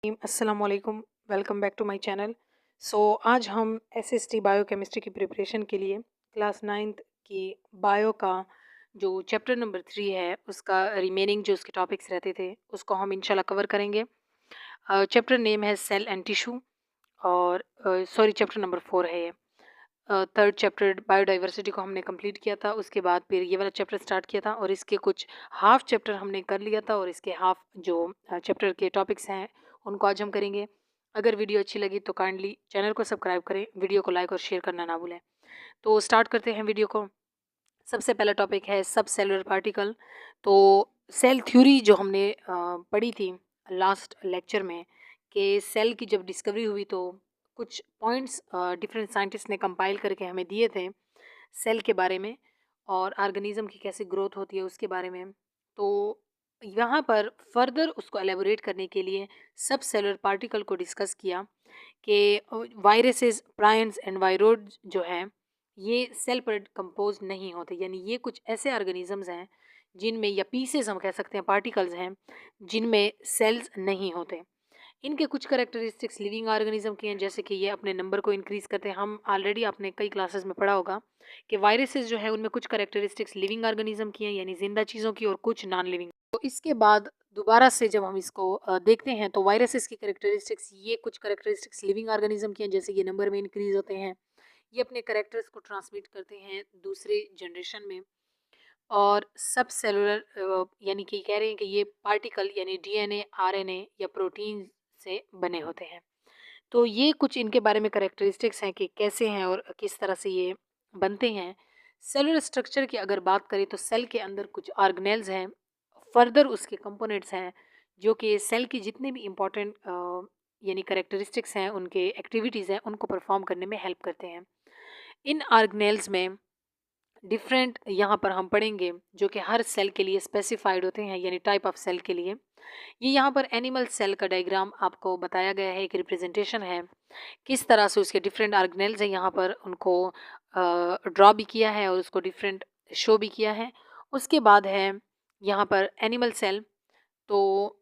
अस्सलाम वालेकुम, welcome back to my channel. आज हम एसएसटी बायोकेमिस्ट्री की प्रिपरेशन के लिए क्लास 9th की बायो का जो चैप्टर नंबर 3 है उसका रिमेनिंग जो उसके टॉपिक्स रहते थे उसको हम इंशाल्लाह कवर करेंगे। चैप्टर नेम है सेल एंड टिश्यू और चैप्टर नंबर 4 है ये। थर्ड चैप्टर बायोडाइवर्सिटी को हमने कंप्लीट किया था, उसके बाद फिर ये वाला चैप्टर स्टार्ट किया था और इसके कुछ हाफ चैप्टर हमने कर लिया था और इसके हाफ जो चैप्टर के टॉपिक्स हैं उनको आज हम करेंगे। अगर वीडियो अच्छी लगी तो काइंडली चैनल को सब्सक्राइब करें, वीडियो को लाइक और शेयर करना ना भूलें। तो स्टार्ट करते हैं वीडियो को। सबसे पहला टॉपिक है सब सेलुलर पार्टिकल। तो सेल थ्योरी जो हमने पढ़ी थी लास्ट लेक्चर में कि सेल की जब डिस्कवरी हुई तो कुछ पॉइंट्स डिफरेंट साइंटिस्ट ने कंपाइल करके हमें दिए थे सेल के बारे में और ऑर्गेनिज्म की कैसे ग्रोथ होती है उसके बारे में। तो यहाँ पर फर्दर उसको एलेबोरेट करने के लिए सब सेलुलर पार्टिकल को डिस्कस किया कि वायरसेस, प्रायंस एंड वायरोड जो हैं ये सेल पर कंपोज नहीं होते, यानी ये कुछ ऐसे ऑर्गेनिजम्स हैं जिनमें, या पीसेस हम कह सकते हैं, पार्टिकल्स हैं जिनमें सेल्स नहीं होते। इनके कुछ करेक्टरिस्टिक्स लिविंग ऑर्गेनिज्म के हैं, जैसे कि ये अपने नंबर को इंक्रीज करते हैं। हम ऑलरेडी आपने कई क्लासेस में पढ़ा होगा कि वायरसेस जो है उनमें कुछ करेक्टरिस्टिक्स लिविंग ऑर्गेनिज्म की हैं, यानी जिंदा चीज़ों की, और कुछ नॉन लिविंग। तो इसके बाद दोबारा से जब हम इसको देखते हैं तो वायरसेस की करेक्टरिस्टिक्स, ये कुछ करेक्टरिस्टिक्स लिविंग ऑर्गेनिज्म की हैं, जैसे ये नंबर में इंक्रीज होते हैं, ये अपने करेक्टर्स को ट्रांसमिट करते हैं दूसरे जनरेशन में। और सब सेलुलर यानी कि कह रहे हैं कि ये पार्टिकल यानी डीएनए, आरएनए या प्रोटीन से बने होते हैं। तो ये कुछ इनके बारे में करेक्टरिस्टिक्स हैं कि कैसे हैं और किस तरह से ये बनते हैं। सेलुलर स्ट्रक्चर की अगर बात करें तो सेल के अंदर कुछ ऑर्गेनेल्स हैं, फर्दर उसके कंपोनेंट्स हैं जो कि सेल की जितने भी इम्पोर्टेंट यानी करेक्टरिस्टिक्स हैं, उनके एक्टिविटीज़ हैं, उनको परफॉर्म करने में हेल्प करते हैं। इन ऑर्गेनेल्स में डिफरेंट यहाँ पर हम पढ़ेंगे जो कि हर सेल के लिए स्पेसिफाइड होते हैं, यानी टाइप ऑफ सेल के लिए। ये यहाँ पर एनिमल सेल का डायग्राम आपको बताया गया है, एक रिप्रेजेंटेशन है किस तरह से उसके डिफरेंट ऑर्गेनेल्स हैं, यहाँ पर उनको ड्रॉ भी किया है और उसको डिफरेंट शो भी किया है। उसके बाद है यहाँ पर एनिमल सेल। तो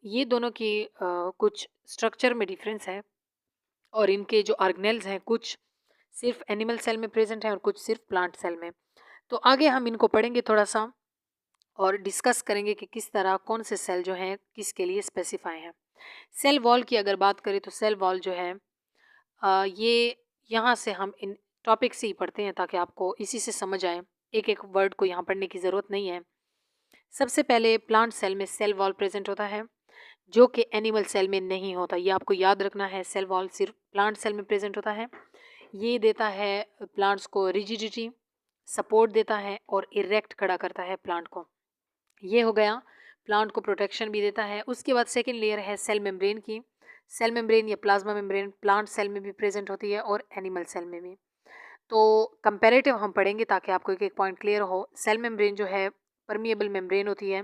ये दोनों की कुछ स्ट्रक्चर में डिफरेंस है और इनके जो ऑर्गेनेल्स हैं कुछ सिर्फ एनिमल सेल में प्रेजेंट हैं और कुछ सिर्फ प्लांट सेल में। तो आगे हम इनको पढ़ेंगे थोड़ा सा और डिस्कस करेंगे कि किस तरह कौन से सेल जो हैं किसके लिए स्पेसिफाई हैं। सेल वॉल की अगर बात करें तो सेल वॉल जो है ये यहाँ से हम इन टॉपिक से ही पढ़ते हैं ताकि आपको इसी से समझ आए, एक एक वर्ड को यहाँ पढ़ने की ज़रूरत नहीं है। सबसे पहले प्लांट सेल में सेल वॉल प्रेजेंट होता है जो कि एनिमल सेल में नहीं होता। ये आपको याद रखना है, सेल वॉल सिर्फ प्लांट सेल में प्रेजेंट होता है। ये देता है प्लांट्स को रिजिडिटी, सपोर्ट देता है और इरेक्ट खड़ा करता है प्लांट को। ये हो गया, प्लांट को प्रोटेक्शन भी देता है। उसके बाद सेकेंड लेयर है सेल मेम्ब्रेन की। सेल मेम्ब्रेन या प्लाज्मा मेम्ब्रेन प्लांट सेल में भी प्रेजेंट होती है और एनिमल सेल में भी। तो कंपैरेटिव हम पढ़ेंगे ताकि आपको एक एक पॉइंट क्लियर हो। सेल मेम्ब्रेन जो है परमिएबल मेम्ब्रेन होती है,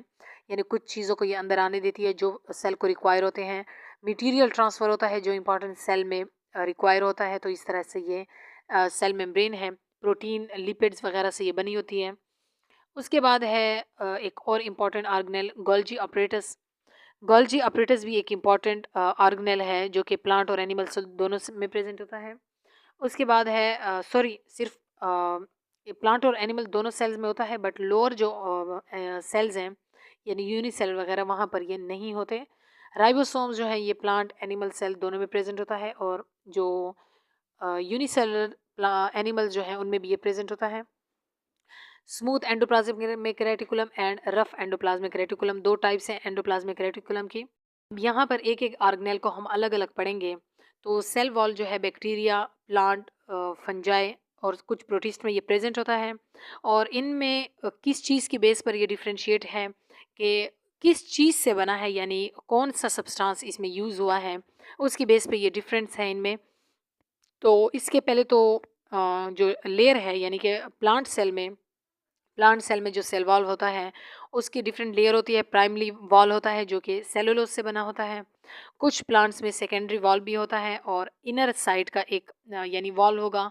यानी कुछ चीज़ों को ये अंदर आने देती है जो सेल को रिक्वायर होते हैं। मटीरियल ट्रांसफ़र होता है जो इंपॉर्टेंट सेल में रिक्वायर होता है। तो इस तरह से ये सेल मेम्ब्रेन है, प्रोटीन, लिपिड्स वगैरह से ये बनी होती है। उसके बाद है एक और important organelle Golgi apparatus. Golgi apparatus भी एक इम्पॉर्टेंट ऑर्गेनेल है जो कि प्लांट और एनिमल दोनों में प्रेजेंट होता है। उसके बाद है सिर्फ प्लांट और एनिमल दोनों सेल्स में होता है, बट लोअर जो सेल्स हैं यानी यूनिसेल वगैरह वहाँ पर ये नहीं होते। राइबोसोम्स जो है ये प्लांट एनिमल सेल दोनों में प्रेजेंट होता है और जो यूनिसेलर एनिमल जो है उनमें भी ये प्रेजेंट होता है। Smooth endoplasmic reticulum and rough endoplasmic reticulum, दो टाइप्स हैं एंडोप्लाज्मिक रेटिकुलम की। यहाँ पर एक एक ऑर्गेनेल को हम अलग अलग पढ़ेंगे। तो सेल वॉल जो है बैक्टीरिया, प्लांट, फंजाई और कुछ प्रोटिस्ट में ये प्रेजेंट होता है। और इनमें किस चीज़ की बेस पर ये डिफ्रेंशिएट है कि किस चीज़ से बना है, यानी कौन सा सब्सटेंस इसमें यूज़ हुआ है, उसकी बेस पे ये डिफरेंस है इनमें। तो इसके पहले तो जो लेयर है यानी कि प्लांट सेल में जो सेल वॉल होता है उसकी डिफरेंट लेयर होती है। प्राइमरी वॉल होता है जो कि सेलुलोज से बना होता है। कुछ प्लांट्स में सेकेंडरी वॉल भी होता है और इनर साइड का एक यानी वॉल होगा।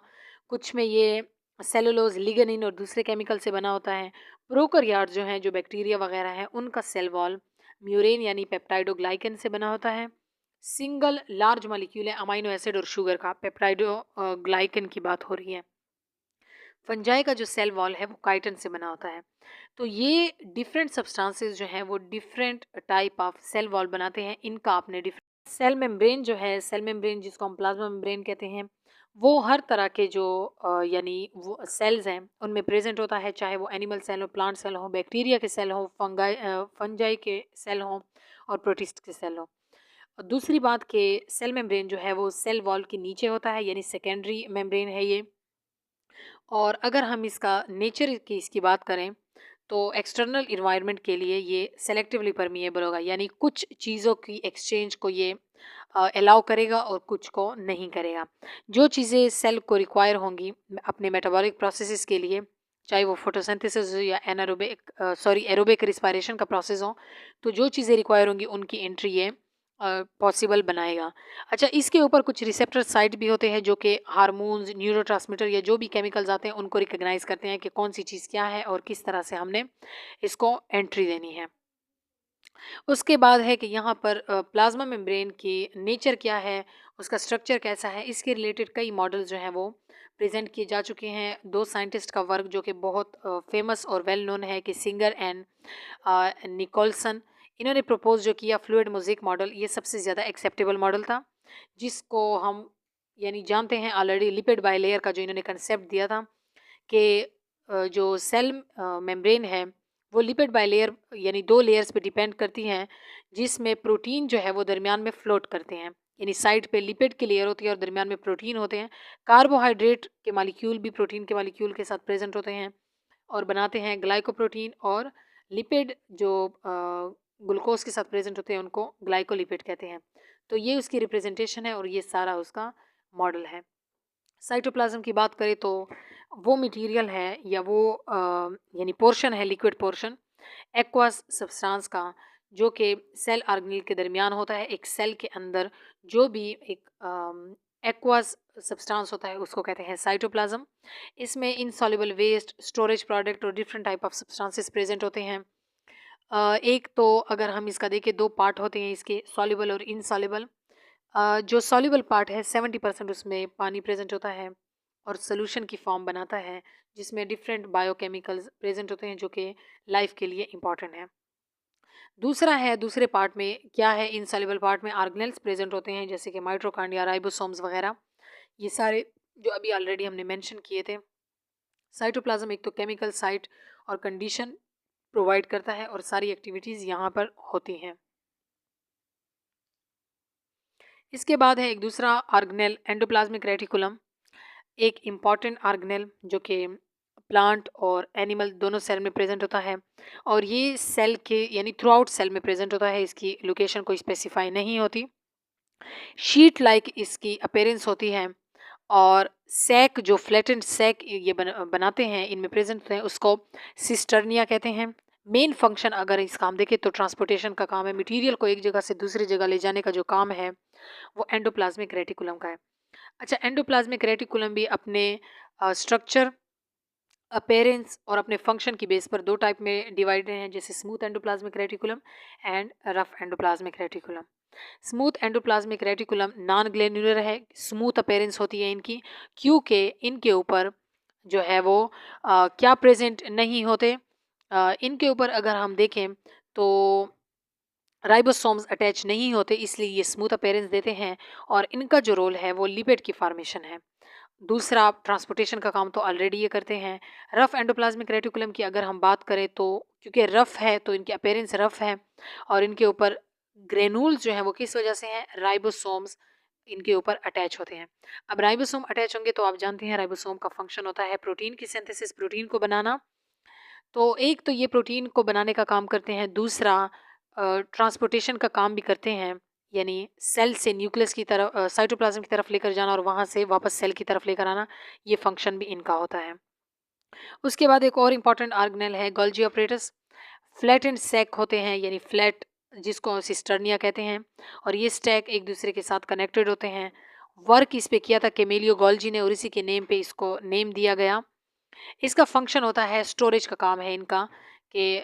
कुछ में ये सेलुलोज, लिग्निन और दूसरे केमिकल से बना होता है। प्रोकैरियोट जो हैं, जो बैक्टीरिया वगैरह हैं, उनका सेल वॉल म्यूरेन यानी पेप्टाइडोग्लाइकन से बना होता है। सिंगल लार्ज मॉलिक्यूल है अमाइनो एसिड और शुगर का, पेप्टाइडो ग्लाइकन की बात हो रही है। फंजाई का जो सेल वॉल है वो काइटिन से बना होता है। तो ये डिफरेंट सब्सटेंसेस जो हैं वो different type of cell wall बनाते हैं। इनका आपने डिफरेंट सेल मेम्ब्रेन जो है, सेल मेम्ब्रेन जिसको हम प्लाज्मा मेम्ब्रेन कहते हैं, वो हर तरह के जो यानी वो सेल्स हैं उनमें प्रेजेंट होता है, चाहे वो एनिमल सेल हो, प्लांट सेल हो, बैक्टीरिया के सेल हो, फंजाई के सेल हो और प्रोटिस्ट के सेल हो। और दूसरी बात कि सेल मेम्ब्रेन जो है वो सेल वॉल के नीचे होता है, यानी सेकेंडरी मेम्ब्रेन है ये। और अगर हम इसका नेचर की इसकी बात करें तो एक्सटर्नल इन्वायरमेंट के लिए ये सेलेक्टिवली परमिएबल होगा, यानी कुछ चीज़ों की एक्सचेंज को ये अलाउ करेगा और कुछ को नहीं करेगा। जो चीज़ें सेल को रिक्वायर होंगी अपने मेटाबॉलिक प्रोसेसेस के लिए, चाहे वो फोटोसिंथेसिस हो या एरोबिक रिस्पायरेशन का प्रोसेस हो, तो जो चीज़ें रिक्वायर होंगी उनकी एंट्री ये पॉसिबल बनाएगा। अच्छा, इसके ऊपर कुछ रिसेप्टर साइट भी होते हैं जो कि हार्मोन्स, न्यूरोट्रांसमीटर या जो भी केमिकल्स आते हैं उनको रिकॉग्नाइज करते हैं कि कौन सी चीज़ क्या है और किस तरह से हमने इसको एंट्री देनी है। उसके बाद है कि यहाँ पर प्लाज्मा मेम्ब्रेन की नेचर क्या है, उसका स्ट्रक्चर कैसा है, इसके रिलेटेड कई मॉडल जो हैं वो प्रेजेंट किए जा चुके हैं। दो साइंटिस्ट का वर्क जो कि बहुत फेमस और वेल नोन है कि सिंगर एंड निकोलसन, इन्होंने प्रपोज जो किया फ्लूइड मोज़ेक मॉडल, ये सबसे ज़्यादा एक्सेप्टेबल मॉडल था, जिसको हम यानी जानते हैं ऑलरेडी लिपिड बाइलेयर का जो इन्होंने कंसेप्ट दिया था कि जो सेल मेम्ब्रेन है वो लिपिड बाइलेयर यानी दो लेयर्स पे डिपेंड करती हैं, जिसमें प्रोटीन जो है वो दरमियान में फ्लोट करते हैं, यानी साइड पे लिपिड की लेयर होती है और दरमियान में प्रोटीन होते हैं। कार्बोहाइड्रेट के मालिक्यूल भी प्रोटीन के मालिक्यूल के साथ प्रेजेंट होते हैं और बनाते हैं ग्लाइकोप्रोटीन, और लिपिड जो ग्लूकोज के साथ प्रेजेंट होते हैं उनको ग्लाइकोलिपिड कहते हैं। तो ये उसकी रिप्रेजेंटेशन है और ये सारा उसका मॉडल है। साइटोप्लाज्म की बात करें तो वो मटेरियल है या वो यानी पोर्शन है, लिक्विड पोर्शन एक्वास सब्सटेंस का, जो कि सेल ऑर्गेनेल के दरमियान होता है। एक सेल के अंदर जो भी एक एक्वास सब्सटेंस होता है उसको कहते हैं साइटोप्लाज्म। इसमें इनसॉल्युबल वेस्ट, स्टोरेज प्रोडक्ट और different type of substances present होते हैं। एक तो अगर हम इसका देखें, दो पार्ट होते हैं इसके, सॉल्युबल और इनसॉल्युबल। जो सॉल्युबल पार्ट है 70% उसमें पानी प्रेजेंट होता है और सोल्यूशन की फॉर्म बनाता है, जिसमें डिफरेंट बायोकेमिकल्स प्रेजेंट होते हैं जो कि लाइफ के लिए इम्पॉर्टेंट है। दूसरा है, दूसरे पार्ट में क्या है, इनसॉल्युबल पार्ट में ऑर्गेनेल्स प्रेजेंट होते हैं जैसे कि माइटोकॉन्ड्रिया, राइबोसोम्स वगैरह, ये सारे जो अभी ऑलरेडी हमने मेंशन किए थे। साइटोप्लाज्म एक तो केमिकल साइट और कंडीशन प्रोवाइड करता है और सारी एक्टिविटीज़ यहाँ पर होती हैं। इसके बाद है एक दूसरा ऑर्गेनेल, एंडोप्लाज्मिक रेटिकुलम, एक इम्पॉर्टेंट ऑर्गेनेल जो कि प्लांट और एनिमल दोनों सेल में प्रेजेंट होता है और ये सेल के यानी थ्रू आउट सेल में प्रेजेंट होता है, इसकी लोकेशन कोई स्पेसिफाई नहीं होती। शीट लाइक इसकी अपेयरेंस होती है और सैक, जो फ्लैटेंड सैक ये बनाते हैं, इनमें प्रेजेंट होते हैं, उसको सिस्टर्निया कहते हैं। मेन फंक्शन अगर इसका हम देखें तो ट्रांसपोर्टेशन का काम है, मटेरियल को एक जगह से दूसरी जगह ले जाने का जो काम है वो एंडोप्लाज्मिक रेटिकुलम का है। अच्छा, एंडोप्लाज्मिक रेटिकुलम भी अपने स्ट्रक्चर, अपेयरेंस और अपने फंक्शन की बेस पर दो टाइप में डिवाइडेड हैं, जैसे smooth endoplasmic reticulum and rough endoplasmic reticulum. Smooth endoplasmic reticulum non granular है, स्मूथ अपेयरेंस होती है इनकी, क्योंकि इनके ऊपर जो है वो क्या प्रेजेंट नहीं होते। इनके ऊपर अगर हम देखें तो राइबोसोम्स अटैच नहीं होते, इसलिए ये स्मूथ अपेयरेंस देते हैं और इनका जो रोल है वो लिपिड की फॉर्मेशन है। दूसरा, ट्रांसपोर्टेशन का काम तो ऑलरेडी ये करते हैं। रफ एंडोप्लाज्मिक रेटिकुलम की अगर हम बात करें तो क्योंकि रफ है तो इनकी अपेयरेंस रफ है और इनके ऊपर ग्रेनूल्स जो हैं वो किस वजह से हैं, राइबोसोम्स इनके ऊपर अटैच होते हैं। अब राइबोसोम अटैच होंगे तो आप जानते हैं राइबोसोम का फंक्शन होता है प्रोटीन की सिंथेसिस, प्रोटीन को बनाना। तो एक तो ये प्रोटीन को बनाने का काम करते हैं, दूसरा ट्रांसपोर्टेशन का काम भी करते हैं, यानी सेल से न्यूक्लियस की तरफ, साइटोप्लाज्म की तरफ लेकर जाना और वहाँ से वापस सेल की तरफ लेकर आना, ये फंक्शन भी इनका होता है। उसके बाद एक और इम्पॉर्टेंट ऑर्गेनेल है Golgi apparatus. Flat and sac होते हैं, यानी फ्लैट जिसको सिस्टर्निया कहते हैं, और ये स्टैक एक दूसरे के साथ कनेक्टेड होते हैं। वर्क इस पे किया था कैमेलियो गोल्जी ने और इसी के नेम पे इसको नेम दिया गया। इसका फंक्शन होता है, स्टोरेज का काम है इनका, कि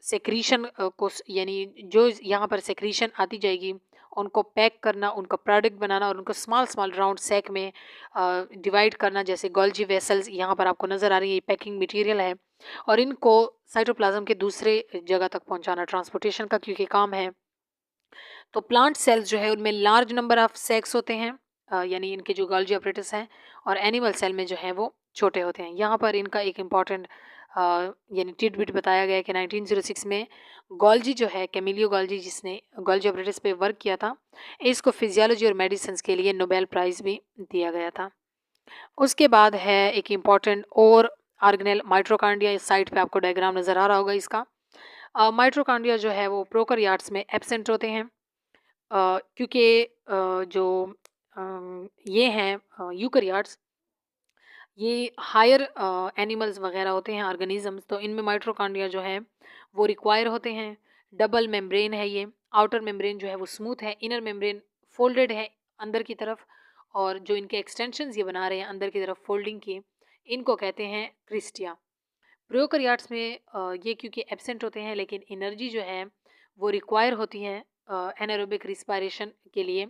सेक्रीशन को यानी जो यहाँ पर सेक्रीशन आती जाएगी उनको पैक करना, उनका प्रोडक्ट बनाना और उनको स्मॉल स्मॉल राउंड सैक में डिवाइड करना, जैसे गोल्जी वेसल्स यहाँ पर आपको नज़र आ रही है, ये पैकिंग मटेरियल है और इनको साइटोप्लाज्म के दूसरे जगह तक पहुँचाना ट्रांसपोर्टेशन का क्योंकि काम है। तो प्लांट सेल्स जो है उनमें लार्ज नंबर ऑफ सेक्स होते हैं, यानी इनके जो गोल्जी ऑपरेटस हैं, और एनिमल सेल में जो है वो छोटे होते हैं। यहाँ पर इनका एक इम्पॉर्टेंट यानी टिडबिट बताया गया है कि 1906 में गोल्जी जो है, कैमिलियो गोल्जी, जिसने गोल्जी ऑपरेटस पे वर्क किया था, इसको फिजियोलॉजी और मेडिसिन के लिए नोबेल प्राइज़ भी दिया गया था। उसके बाद है एक इम्पॉर्टेंट और ऑर्गेनेल माइट्रोकांड्रिया। इस साइड पे आपको डायग्राम नज़र आ रहा होगा इसका। माइट्रोकांड्रिया जो है वो प्रोकैरियोट्स में एब्सेंट होते हैं, क्योंकि जो ये हैं यूकैरियोट्स, ये हायर एनिमल्स वगैरह होते हैं, ऑर्गेनिजम्स, तो इनमें माइट्रोकांड्रिया जो है वो रिक्वायर होते हैं। डबल मेम्ब्रेन है ये, आउटर मेम्ब्रेन जो है वो स्मूथ है, इनर मेम्ब्रेन फोल्डेड है अंदर की तरफ, और जो इनके एक्सटेंशंस ये बना रहे हैं अंदर की तरफ फोल्डिंग की, इनको कहते हैं क्रिस्टिया। प्रोकैरियोट्स में ये क्योंकि एब्सेंट होते हैं, लेकिन एनर्जी जो है वो रिक्वायर होती है एनारोबिक रिस्पायरेशन के लिए।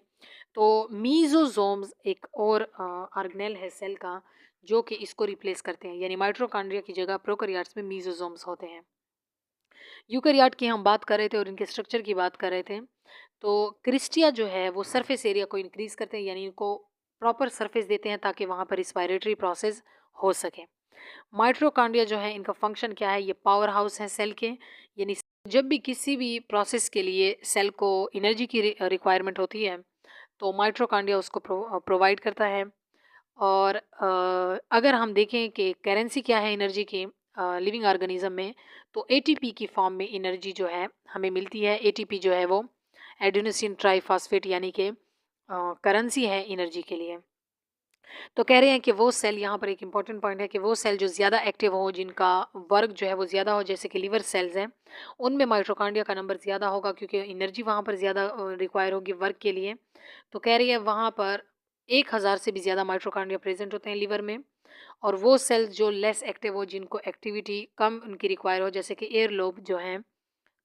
तो मीजोजोम्स एक और ऑर्गेनेल है सेल का जो कि इसको रिप्लेस करते हैं, यानी माइट्रोकांड्रिया की जगह प्रोकैरियोट्स में मीजोजोम्स होते हैं। यूकैरियोट की हम बात कर रहे थे और इनके स्ट्रक्चर की बात कर रहे थे। तो क्रिस्टिया जो है वो सरफेस एरिया को इंक्रीज करते हैं, यानी इनको प्रॉपर सरफेस देते हैं ताकि वहाँ पर रिस्पायरेटरी प्रोसेस हो सके। माइट्रोकांड्रिया जो है इनका फंक्शन क्या है, ये पावर हाउस है सेल के, यानी जब भी किसी भी प्रोसेस के लिए सेल को एनर्जी की रिक्वायरमेंट होती है तो माइट्रोकांड्रिया उसको प्रोवाइड करता है। और अगर हम देखें कि करेंसी क्या है एनर्जी की लिविंग ऑर्गेनिज्म में, तो एटीपी की फॉर्म में एनर्जी जो है हमें मिलती है। एटीपी जो है वो एडेनोसिन ट्राइफॉस्फेट यानी कि करेंसी है एनर्जी के लिए। तो कह रहे हैं कि वो सेल, यहाँ पर एक इंपॉर्टेंट पॉइंट है कि वो सेल जो ज़्यादा एक्टिव हो, जिनका वर्क जो है वो ज़्यादा हो, जैसे कि लिवर सेल्स हैं, उनमें माइट्रोकांड्रिया का नंबर ज़्यादा होगा क्योंकि एनर्जी वहाँ पर ज़्यादा रिक्वायर होगी वर्क के लिए। तो कह रही है वहाँ पर 1000 से भी ज़्यादा माइट्रोकांड्रिया प्रेजेंट होते हैं लिवर में। और वो सेल्स जो लेस एक्टिव हो, जिनको एक्टिविटी कम उनकी रिक्वायर हो, जैसे कि एयर लोब जो हैं,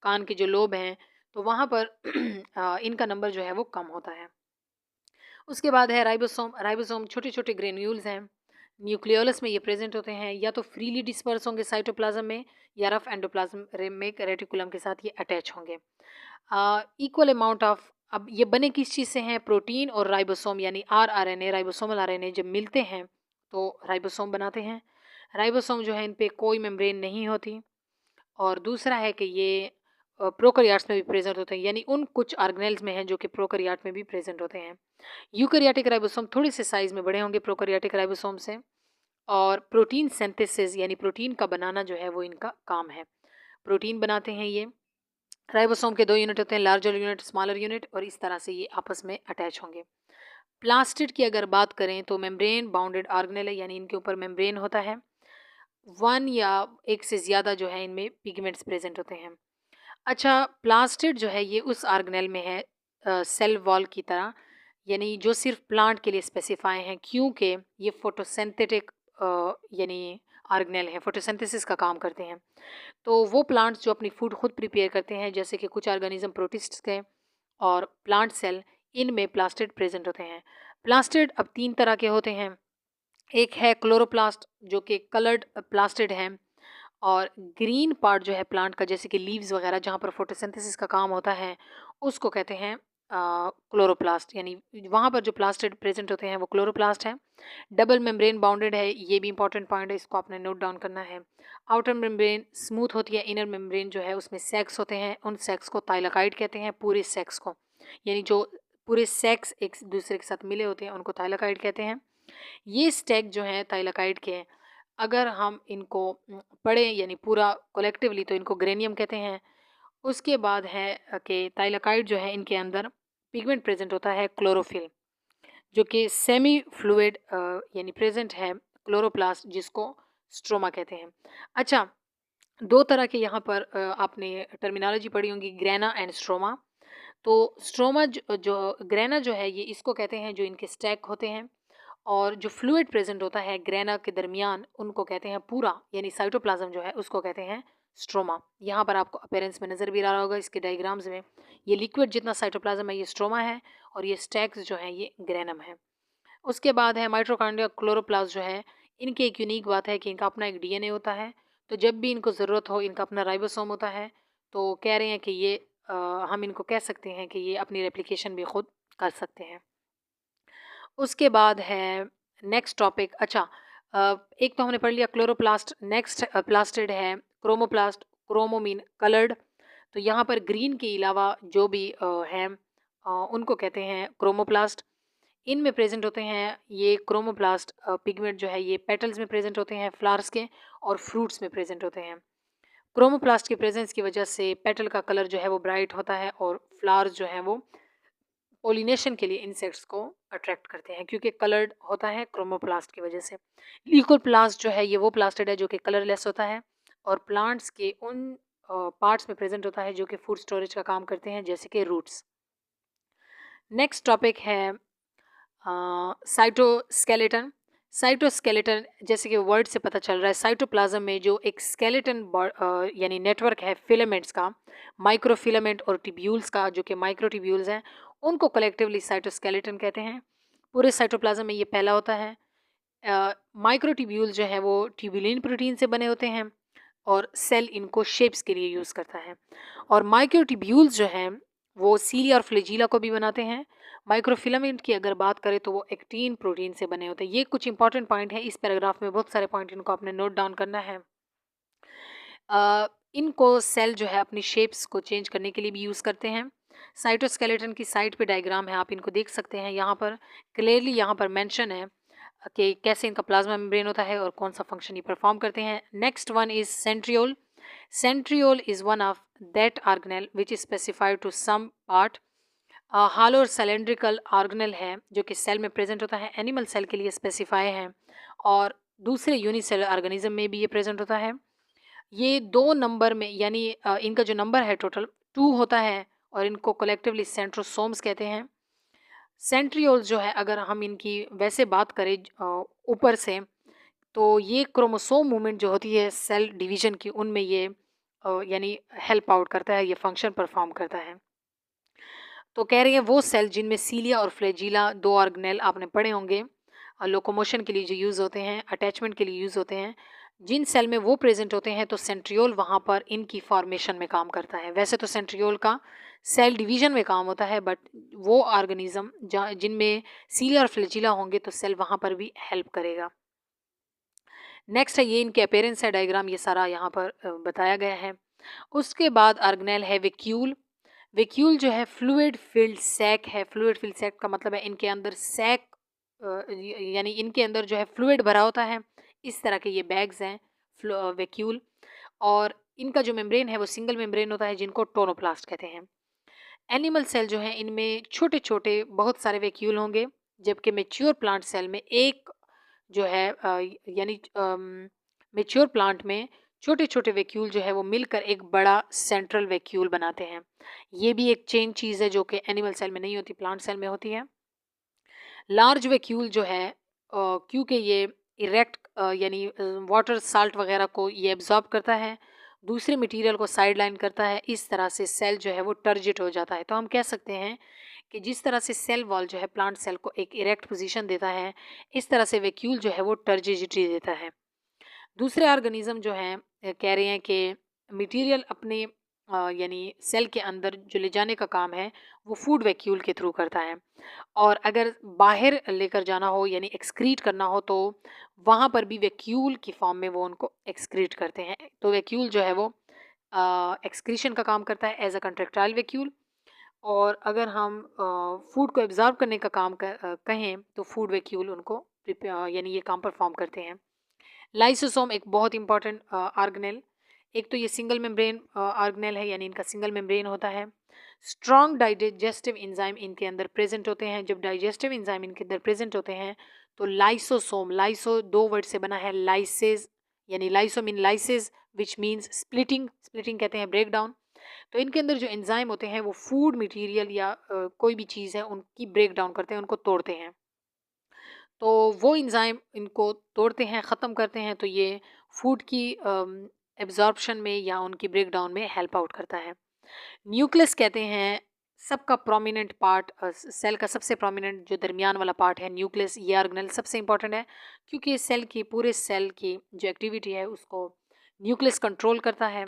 कान के जो लोब हैं, तो वहाँ पर इनका नंबर जो है वो कम होता है। उसके बाद है राइबोसोम। राइबोसोम छोटे छोटे ग्रेन्यूल्स हैं, न्यूक्लियोलस में ये प्रेजेंट होते हैं, या तो फ्रीली डिस्पर्स होंगे साइटोप्लाज्म में, या रफ एंडोप्लाज्म में रेटिकुलम के साथ ये अटैच होंगे। इक्वल अमाउंट ऑफ, अब ये बने किस चीज़ से हैं, प्रोटीन और राइबोसोम, यानी आरआरएनए, राइबोसोमल आरएनए जब मिलते हैं तो राइबोसोम बनाते हैं। राइबोसोम जो है इन पे कोई मेम्ब्रेन नहीं होती। और दूसरा है कि ये प्रोकैरियोट्स में भी प्रेजेंट होते हैं, यानी उन कुछ ऑर्गेनेल्स में हैं जो कि प्रोकैरियोट में भी प्रेजेंट होते हैं। यूकैरियोटिक राइबोसोम थोड़े से साइज में बड़े होंगे प्रोकैरियोटिक राइबोसोम से, और प्रोटीन सिंथेसिस यानी प्रोटीन का बनाना जो है वो इनका काम है। प्रोटीन बनाते हैं ये। राइबोसोम के 2 यूनिट होते हैं, लार्जर यूनिट, स्मॉलर यूनिट, और इस तरह से ये आपस में अटैच होंगे। प्लास्टिड की अगर बात करें तो मेम्ब्रेन बाउंडेड ऑर्गेनेल है, यानी इनके ऊपर मेम्ब्रेन होता है। 1 या एक से ज़्यादा जो है इनमें पिगमेंट्स प्रेजेंट होते हैं। अच्छा, प्लास्टिड जो है ये उस ऑर्गेनेल में है सेल वॉल की तरह, यानी जो सिर्फ प्लांट के लिए स्पेसिफाई हैं, क्योंकि ये फोटोसिंथेटिक यानी ऑर्गेनेल है, फोटोसिंथेसिस का काम करते हैं। तो वो प्लांट्स जो अपनी फूड खुद प्रिपेयर करते हैं, जैसे कि कुछ ऑर्गेनिज्म प्रोटिस्ट्स हैं और प्लांट सेल, इनमें प्लास्टिड प्रेजेंट होते हैं। प्लास्टिड अब 3 तरह के होते हैं। एक है क्लोरोप्लास्ट जो कि कलर्ड प्लास्टिड है, और ग्रीन पार्ट जो है प्लांट का, जैसे कि लीव्स वगैरह जहाँ पर फोटोसिंथेसिस का काम होता है, उसको कहते हैं क्लोरोप्लास्ट, यानी वहाँ पर जो प्लास्टिड प्रेजेंट होते हैं वो क्लोरोप्लास्ट है। डबल मेम्ब्रेन बाउंडेड है, ये भी इंपॉर्टेंट पॉइंट है, इसको आपने नोट डाउन करना है। आउटर मेम्ब्रेन स्मूथ होती है, इनर मेम्ब्रेन जो है उसमें सेक्स होते हैं, उन सेक्स को थाइलाकाइड कहते हैं, पूरे सेक्स को, यानी जो पूरे सेक्स एक दूसरे के साथ मिले होते हैं उनको थाइलाकाइड कहते हैं। ये स्टैक जो है थाइलाकाइड के, अगर हम इनको पढ़ें यानी पूरा कलेक्टिवली, तो इनको ग्रेनियम कहते हैं। उसके बाद है कि थाइलाकाइड जो है इनके अंदर पिगमेंट प्रेजेंट होता है क्लोरोफिल, जो कि सेमी फ्लूइड यानी प्रेजेंट है क्लोरोप्लास्ट, जिसको स्ट्रोमा कहते हैं। अच्छा, 2 तरह के यहाँ पर आपने टर्मिनोलॉजी पढ़ी होंगी, ग्रेना एंड स्ट्रोमा। तो स्ट्रोमा जो ग्रेना जो है ये इसको कहते हैं जो इनके स्टैक होते हैं, और जो फ्लूइड प्रेजेंट होता है ग्रेना के दरमियान उनको कहते हैं पूरा, यानी साइटोप्लाज्म जो है उसको कहते हैं स्ट्रोमा। यहाँ पर आपको अपीयरेंस में नज़र भी आ रहा होगा इसके डायग्राम्स में, ये लिक्विड जितना साइटोप्लाज्म है ये स्ट्रोमा है और ये स्टैक्स जो है ये ग्रेनम है। उसके बाद है माइटोकॉन्ड्रिया क्लोरोप्लास्ट जो है, इनकी एक यूनिक बात है कि इनका अपना एक डीएनए होता है, तो जब भी इनको ज़रूरत हो इनका अपना राइबोसोम होता है। तो कह रहे हैं कि ये हम इनको कह सकते हैं कि ये अपनी रेप्लिकेशन भी खुद कर सकते हैं। उसके बाद है नेक्स्ट टॉपिक। अच्छा, एक तो हमने पढ़ लिया क्लोरोप्लास्ट, नेक्स्ट प्लास्टिड है क्रोमोप्लास्ट। क्रोमो मीन कलर्ड, तो यहाँ पर ग्रीन के अलावा जो भी हैं उनको कहते हैं क्रोमोप्लास्ट। इनमें प्रेजेंट होते हैं ये क्रोमोप्लास्ट पिगमेंट जो है ये पेटल्स में प्रेजेंट होते हैं फ्लावर्स के, और फ्रूट्स में प्रेजेंट होते हैं। क्रोमोप्लास्ट की प्रेजेंस की वजह से पेटल का कलर जो है वो ब्राइट होता है और फ्लावर्स जो हैं वो पोलिनेशन के लिए इंसेक्ट्स को अट्रैक्ट करते हैं, क्योंकि कलर्ड होता है क्रोमोप्लास्ट की वजह से। ल्यूकोप्लास्ट जो है ये वो प्लास्टिड है जो कि कलरलेस होता है और प्लांट्स के उन पार्ट्स में प्रेजेंट होता है जो कि फूड स्टोरेज का काम करते हैं, जैसे कि रूट्स। नेक्स्ट टॉपिक है साइटोस्केलेटन। साइटोस्केलेटन जैसे कि वर्ड से पता चल रहा है, साइटोप्लाज्म में जो एक स्केलेटन यानी नेटवर्क है फिलामेंट्स का, माइक्रोफिलामेंट और टिब्यूल्स का, जो कि माइक्रोटिब्यूल्स हैं, उनको कलेक्टिवली साइटोस्केलेटन कहते हैं। पूरे साइटोप्लाज्म में ये पहला होता है। माइक्रोटिब्यूल जो है वो ट्यूबुलिन प्रोटीन से बने होते हैं और सेल इनको शेप्स के लिए यूज़ करता है। और माइक्रोटिब्यूल्स जो हैं वो सीलिया और फ्लेजिला को भी बनाते हैं। माइक्रोफिलामेंट की अगर बात करें तो वो एक्टिन प्रोटीन से बने होते हैं। ये कुछ इंपॉर्टेंट पॉइंट है, इस पैराग्राफ में बहुत सारे पॉइंट इनको आपने नोट डाउन करना है। इनको सेल जो है अपनी शेप्स को चेंज करने के लिए भी यूज़ करते हैं। साइटोस्केलेटन की साइड पे डायग्राम है, आप इनको देख सकते हैं। यहाँ पर क्लियरली यहाँ पर मेंशन है कि कैसे इनका प्लाज्मा मेम्ब्रेन होता है और कौन सा फंक्शन ये परफॉर्म करते हैं। Next one is centriole. Centriole is one of that organelle which is specified to some part. Hollow और सिलेंड्रिकल ऑर्गेनेल है जो कि सेल में प्रेजेंट होता है, एनिमल सेल के लिए स्पेसिफाई है और दूसरे यूनिसेलुलर ऑर्गेनिज्म में भी ये प्रेजेंट होता है। ये 2 नंबर में, यानी इनका जो नंबर है टोटल 2 होता है और इनको कलेक्टिवली सेंट्रोसोम्स कहते हैं। सेंट्रियोल्स जो है अगर हम इनकी वैसे बात करें ऊपर से, तो ये क्रोमोसोम मूवमेंट जो होती है सेल डिवीजन की, उनमें ये यानी हेल्प आउट करता है, ये फंक्शन परफॉर्म करता है। तो कह रही है वो सेल जिनमें सीलिया और फ्लैजिला 2 ऑर्गेनेल आपने पढ़े होंगे, लोकोमोशन के लिए जो यूज़ होते हैं, अटैचमेंट के लिए यूज़ होते हैं, जिन सेल में वो प्रेजेंट होते हैं तो सेंट्रियोल वहाँ पर इनकी फॉर्मेशन में काम करता है। वैसे तो सेंट्रियोल का सेल डिवीजन में काम होता है, बट वो ऑर्गेनिज्म जिनमें सीलिया और फ्लैजिला होंगे तो सेल वहाँ पर भी हेल्प करेगा। नेक्स्ट है, ये इनके अपेयरेंस है, डायग्राम ये सारा यहाँ पर बताया गया है। उसके बाद ऑर्गेनेल है वेक्यूल। वेक्यूल जो है फ्लूइड फिल्ड सैक है। फ्लूइड फिल्ड सैक का मतलब है इनके अंदर सैक यानी इनके अंदर जो है फ्लूइड भरा होता है, इस तरह के ये बैग्स हैं वेक्यूल। और इनका जो मेम्ब्रेन है वो सिंगल मेम्ब्रेन होता है, जिनको टोनोप्लास्ट कहते हैं। एनिमल सेल जो है इनमें छोटे छोटे बहुत सारे वेक्यूल होंगे, जबकि मेच्योर प्लांट सेल में एक जो है यानी मेच्योर प्लांट में छोटे छोटे वैक्यूल जो है वो मिलकर एक बड़ा सेंट्रल वैक्यूल बनाते हैं। ये भी एक चेन चीज़ है जो कि एनिमल सेल में नहीं होती, प्लांट सेल में होती है। लार्ज वैक्यूल जो है क्योंकि ये इरेक्ट यानी वाटर साल्ट वगैरह को ये एब्जॉर्ब करता है, दूसरे मटेरियल को साइड लाइन करता है, इस तरह से सेल जो है वो टर्जिट हो जाता है। तो हम कह सकते हैं कि जिस तरह से सेल वॉल जो है प्लांट सेल को एक इरेक्ट पोजीशन देता है, इस तरह से वैक्यूल जो है वो टर्जिजिटी देता है। दूसरे ऑर्गेनिज्म जो हैं कह रहे हैं कि मटेरियल अपने यानी सेल के अंदर जो ले जाने का काम है वो फूड वैक्यूल के थ्रू करता है, और अगर बाहर लेकर जाना हो यानी एक्सक्रीट करना हो तो वहाँ पर भी वैक्यूल की फॉर्म में वो उनको एक्सक्रीट करते हैं। तो वैक्यूल जो है वो एक्सक्रीशन का काम करता है एज अ कंट्रेक्टाइल वैक्यूल। और अगर हम फूड को एब्जॉर्ब करने का काम कहें तो फूड वैक्यूल उनको यानी ये काम परफॉर्म करते हैं। लाइसोसोम एक बहुत इंपॉर्टेंट ऑर्गेनेल, एक तो ये सिंगल मेम्ब्रेन ऑर्गेनेल है, यानी इनका सिंगल मेम्ब्रेन होता है। स्ट्रॉन्ग डाइजेस्टिव एंजाइम इनके अंदर प्रेजेंट होते हैं। जब डाइजेस्टिव एंजाइम इनके अंदर प्रेजेंट होते हैं तो लाइसोसोम, लाइसो 2 वर्ड से बना है, लाइसेज यानी lyso mean lyses which means splitting, splitting कहते हैं ब्रेक डाउन। तो इनके अंदर जो एंजाइम होते हैं वो फूड मटेरियल या कोई भी चीज़ है उनकी ब्रेक डाउन करते हैं, उनको तोड़ते हैं। तो वो एंजाइम इनको तोड़ते हैं, ख़त्म करते हैं, तो ये फूड की एब्जॉर्प्शन में या उनकी ब्रेकडाउन में हेल्प आउट करता है। न्यूक्लियस कहते हैं सबका प्रोमिनेंट पार्ट, सेल का सबसे प्रोमिनेंट जो दरमियान वाला पार्ट है न्यूक्लियस, ये ऑर्गेनेल सबसे इंपॉर्टेंट है क्योंकि सेल की, पूरे सेल की जो एक्टिविटी है उसको न्यूक्लियस कंट्रोल करता है।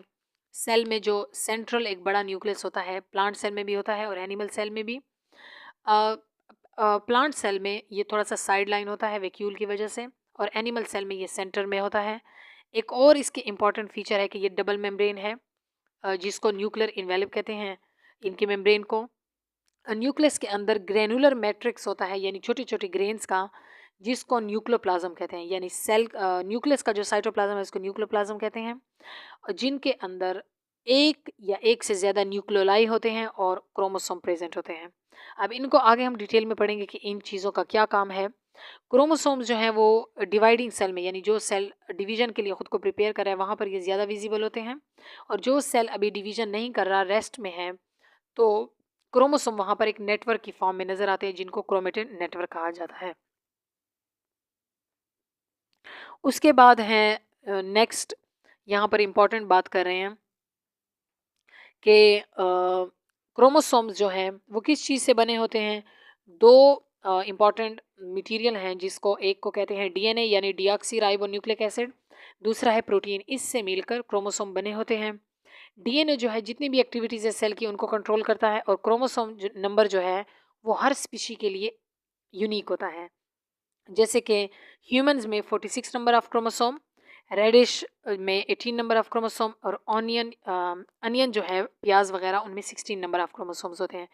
सेल में जो सेंट्रल एक बड़ा न्यूक्लियस होता है, प्लांट सेल में भी होता है और एनिमल सेल में भी। प्लांट सेल में ये थोड़ा सा साइड लाइन होता है वैक्यूल की वजह से, और एनिमल सेल में ये सेंटर में होता है। एक और इसके इम्पॉर्टेंट फीचर है कि ये डबल मेम्ब्रेन है, जिसको न्यूक्लियर इन्वेलप कहते हैं इनके मेम्ब्रेन को। न्यूक्लियस के अंदर ग्रेनुलर मैट्रिक्स होता है, यानी छोटी छोटी ग्रेन्स का, जिसको न्यूक्लियोप्लाज्म कहते हैं। यानी सेल न्यूक्लियस का जो साइटोप्लाज्म है उसको न्यूक्लियोप्लाज्म कहते हैं, जिनके अंदर एक या एक से ज़्यादा न्यूक्लियोलाई होते हैं और क्रोमोसोम प्रेजेंट होते हैं। अब इनको आगे हम डिटेल में पढ़ेंगे कि इन चीज़ों का क्या काम है। क्रोमोसोम्स जो हैं वो डिवाइडिंग सेल में, यानी जो सेल डिवीजन के लिए ख़ुद को प्रिपेयर कर रहा है वहाँ पर ये ज़्यादा विजिबल होते हैं, और जो सेल अभी डिवीजन नहीं कर रहा, रेस्ट में है, तो क्रोमोसोम वहाँ पर एक नेटवर्क की फॉर्म में नज़र आते हैं, जिनको क्रोमेटिन नेटवर्क कहा जाता है। उसके बाद है नेक्स्ट, यहाँ पर इम्पॉर्टेंट बात कर रहे हैं कि क्रोमोसोम्स जो हैं वो किस चीज़ से बने होते हैं। दो इम्पॉर्टेंट मटेरियल हैं, जिसको एक को कहते हैं डीएनए यानी डीऑक्सी राइबो न्यूक्लिक एसिड, दूसरा है प्रोटीन। इससे मिलकर क्रोमोसोम बने होते हैं। डीएनए जो है जितनी भी एक्टिविटीज़ है सेल की उनको कंट्रोल करता है, और क्रोमोसोम नंबर जो है वो हर स्पीशी के लिए यूनिक होता है। जैसे कि ह्यूमंस में 46 नंबर ऑफ क्रोमोसोम, रेडिश में 18 नंबर ऑफ क्रोमोसोम, और अनियन जो है प्याज वगैरह, उनमें 16 नंबर ऑफ क्रोमोसोम्स होते हैं।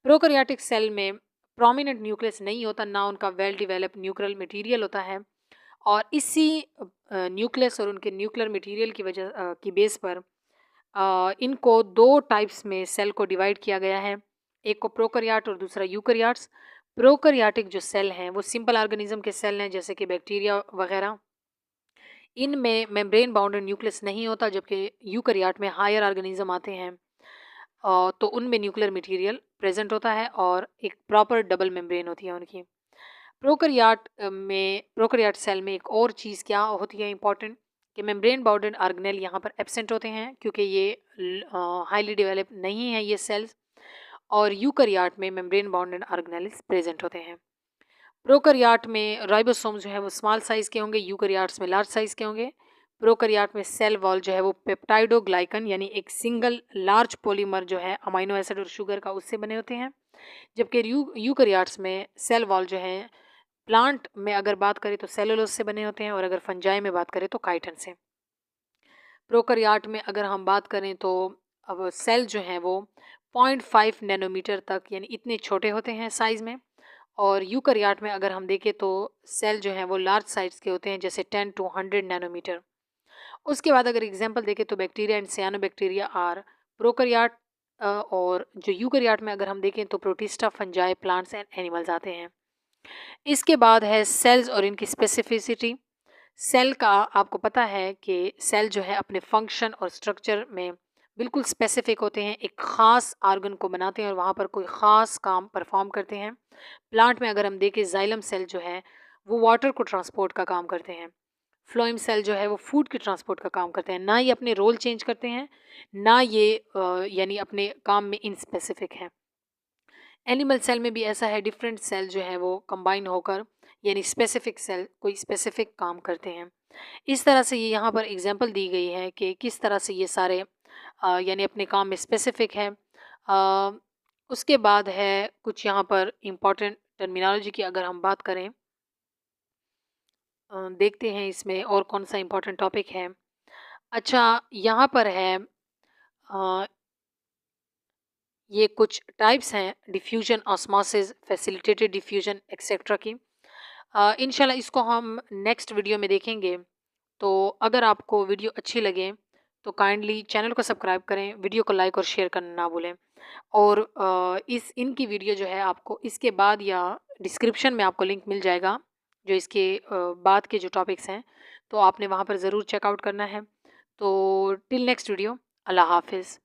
प्रोकैरियोटिक सेल में प्रोमिनेंट न्यूक्लियस नहीं होता, ना उनका वेल डेवलप न्यूक्लियर मटेरियल होता है, और इसी न्यूक्लियस और उनके न्यूक्लियर मटेरियल की वजह की बेस पर इनको दो टाइप्स में सेल को डिवाइड किया गया है, एक को प्रोकैरियोट और दूसरा यूकैरियोट्स। प्रोकैरियोटिक जो सेल हैं वो सिंपल ऑर्गेनिज्म के सेल हैं, जैसे कि बैक्टीरिया वगैरह। इनमें मेम्ब्रेन बाउंडेड न्यूक्लियस नहीं होता, जबकि यूकैरियोट में हायर ऑर्गेनिज्म आते हैं, तो उनमें न्यूक्लियर मटेरियल प्रेजेंट होता है और एक प्रॉपर डबल मेम्ब्रेन होती है उनकी। प्रोकैरियोट सेल में एक और चीज़ क्या होती है इंपॉर्टेंट, कि मेम्ब्रेन बाउंडेड ऑर्गेनेल यहाँ पर एब्सेंट होते हैं, क्योंकि ये हाईली डेवलप नहीं है ये सेल्स, और यूकैरियोट में मेम्ब्रेन बाउंडेड ऑर्गेनेल्स प्रेजेंट होते हैं। प्रोकैरियोट में राइबोसोम जो है वो स्मॉल साइज़ के होंगे, यूकैरियोट्स में लार्ज साइज़ के होंगे। प्रोकैरियोट में सेल वॉल जो है वो पेप्टाइडोग्लाइकन यानी एक सिंगल लार्ज पॉलीमर जो है अमाइनो एसिड और शुगर का, उससे बने होते हैं, जबकि यूकैरियोट्स में सेल वॉल जो है, प्लांट में अगर बात करें तो सेलुलोज से बने होते हैं, और अगर फंजाई में बात करें तो काइटिन से। प्रोकैरियोट में अगर हम बात करें तो अब सेल जो हैं वो 0.5 नैनोमीटर तक, यानी इतने छोटे होते हैं साइज़ में, और यूकैरियोट में अगर हम देखें तो सेल जो हैं वो लार्ज साइज़ के होते हैं, जैसे 10 to 100 नैनोमीटर। उसके बाद अगर एग्जांपल देखें तो bacteria and cyanobacteria are prokaryote, और जो यूकैरियोट में अगर हम देखें तो protista, fungi, plants and animals आते हैं। इसके बाद है सेल्स और इनकी स्पेसिफिसिटी। सेल का आपको पता है कि सेल जो है अपने फंक्शन और स्ट्रक्चर में बिल्कुल स्पेसिफिक होते हैं, एक ख़ास आर्गन को बनाते हैं और वहाँ पर कोई ख़ास काम परफॉर्म करते हैं। प्लांट में अगर हम देखें जाइलम सेल जो है वो वाटर को ट्रांसपोर्ट का काम करते हैं, फ्लोएम सेल जो है वो फूड की ट्रांसपोर्ट का काम करते हैं। ना ये अपने रोल चेंज करते हैं, ना ये यानी अपने काम में इनस्पेसिफिक हैं। एनिमल सेल में भी ऐसा है, डिफरेंट सेल जो है वो कंबाइन होकर यानी स्पेसिफिक सेल कोई स्पेसिफिक काम करते हैं। इस तरह से ये यहाँ पर एग्जांपल दी गई है कि किस तरह से ये सारे यानी अपने काम में स्पेसिफिक है। उसके बाद है कुछ यहाँ पर इम्पॉर्टेंट टर्मिनोलॉजी की अगर हम बात करें, देखते हैं इसमें और कौन सा इम्पॉर्टेंट टॉपिक है। अच्छा, यहाँ पर है ये कुछ टाइप्स हैं diffusion, osmosis, facilitated diffusion etcetera की। इंशाल्लाह इसको हम नेक्स्ट वीडियो में देखेंगे। तो अगर आपको वीडियो अच्छी लगे तो काइंडली चैनल को सब्सक्राइब करें, वीडियो को लाइक और शेयर करना ना भूलें, और इनकी वीडियो जो है आपको इसके बाद या डिस्क्रिप्शन में आपको लिंक मिल जाएगा, जो इसके बाद के जो टॉपिक्स हैं, तो आपने वहाँ पर ज़रूर चेकआउट करना है। तो टिल नेक्स्ट वीडियो, अल्लाह हाफिज़।